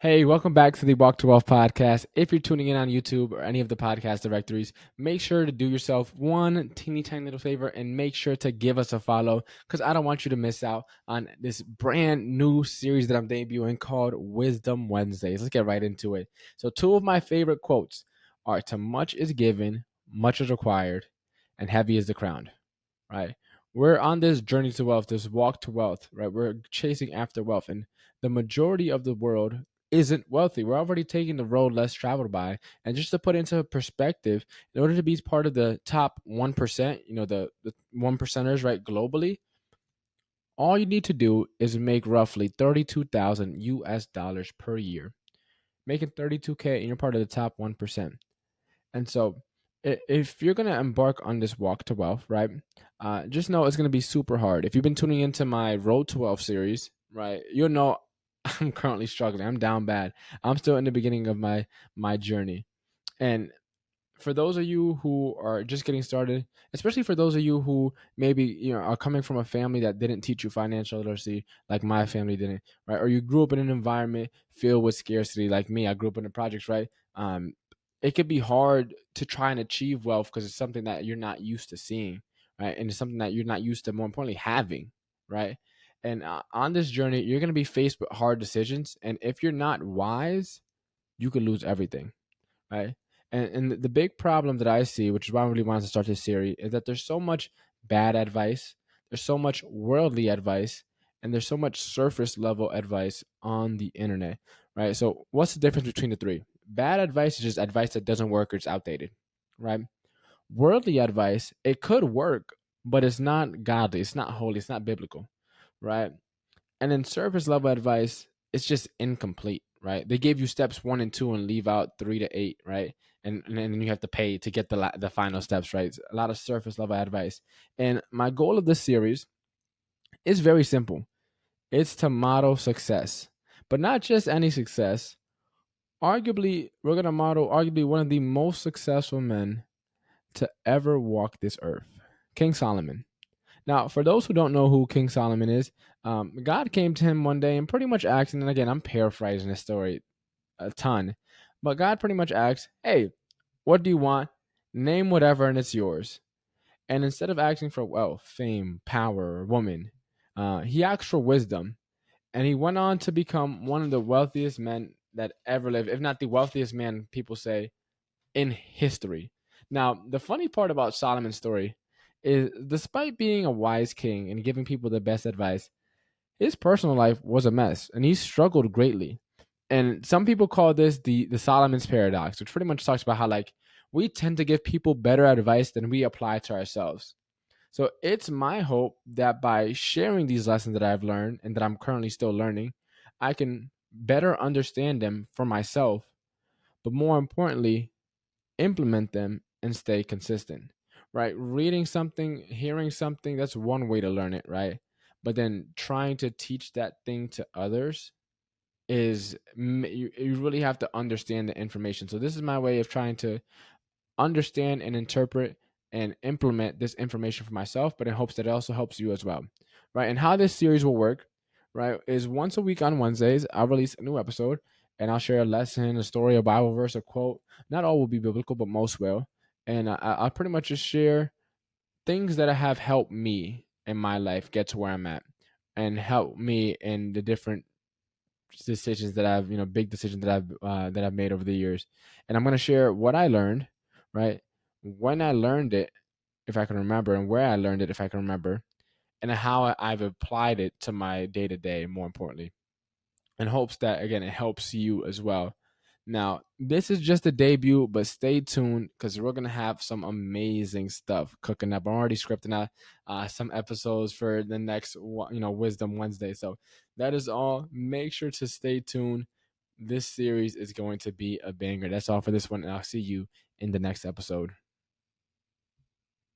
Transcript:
Hey, welcome back to the Walk to Wealth podcast. If you're tuning in on YouTube or any of the podcast directories, make sure to do yourself one teeny tiny little favor and make sure to give us a follow because I don't want you to miss out on this brand new series that I'm debuting called Wisdom Wednesdays. Let's get right into it. So, two of my favorite quotes are "To much is given, much is required, and heavy is the crown." Right? We're on this journey to wealth, this walk to wealth, right? We're chasing after wealth, and the majority of the world isn't wealthy. We're already taking the road less traveled by. And just to put into perspective, in order to be part of the top 1%, the one percenters, right, globally, all you need to do is make roughly 32,000 US dollars per year. Making 32K and you're part of the top 1%. And so, if you're going to embark on this walk to wealth, right, just know it's going to be super hard. If you've been tuning into my Road to Wealth series, right, you'll know I'm currently struggling. I'm down bad. I'm still in the beginning of my journey. And for those of you who are just getting started, especially for those of you who maybe are coming from a family that didn't teach you financial literacy like my family didn't, right? Or you grew up in an environment filled with scarcity like me. I grew up in the projects, right? It could be hard to try and achieve wealth because it's something that you're not used to seeing, right? And it's something that you're not used to, more importantly, having, right? And on this journey, you're going to be faced with hard decisions, and if you're not wise, you could lose everything, right? And the big problem that I see, which is why I really wanted to start this series, is that there's so much bad advice, there's so much worldly advice, and there's so much surface level advice on the internet, right? So what's the difference between the three? Bad advice is just advice that doesn't work or it's outdated, right? Worldly advice, it could work, but it's not godly, it's not holy, it's not biblical, right? And then surface level advice, it's just incomplete, right? They give you steps 1 and 2 and leave out 3 to 8, right? And then you have to pay to get the final steps, right? It's a lot of surface level advice. And my goal of this series is very simple. It's to model success, but not just any success. Arguably, we're gonna model arguably one of the most successful men to ever walk this earth, King Solomon. Now, for those who don't know who King Solomon is, God came to him one day and pretty much asked, and again, I'm paraphrasing this story a ton, but God pretty much asked, "Hey, what do you want? Name whatever and it's yours." And instead of asking for wealth, fame, power, or woman, he asked for wisdom. And he went on to become one of the wealthiest men that ever lived, if not the wealthiest man, people say, in history. Now, the funny part about Solomon's story is despite being a wise king and giving people the best advice, his personal life was a mess and he struggled greatly. And some people call this the Solomon's paradox, which pretty much talks about how like we tend to give people better advice than we apply to ourselves. So it's my hope that by sharing these lessons that I've learned and that I'm currently still learning, I can better understand them for myself, but more importantly, implement them and stay consistent, right? Reading something, hearing something, that's one way to learn it, right? But then trying to teach that thing to others is you really have to understand the information. So this is my way of trying to understand and interpret and implement this information for myself, but in hopes that it also helps you as well, right? And how this series will work, right, is once a week on Wednesdays, I'll release a new episode and I'll share a lesson, a story, a Bible verse, a quote. Not all will be biblical, but most will. And I'll pretty much just share things that have helped me in my life get to where I'm at and help me in the different decisions that I've, big decisions that I've made over the years. And I'm going to share what I learned, right? When I learned it, if I can remember, and where I learned it, if I can remember, and how I've applied it to my day to day, more importantly, in hopes that, again, it helps you as well. Now, this is just a debut, but stay tuned because we're going to have some amazing stuff cooking up. I'm already scripting out some episodes for the next, Wisdom Wednesday. So that is all. Make sure to stay tuned. This series is going to be a banger. That's all for this one, and I'll see you in the next episode.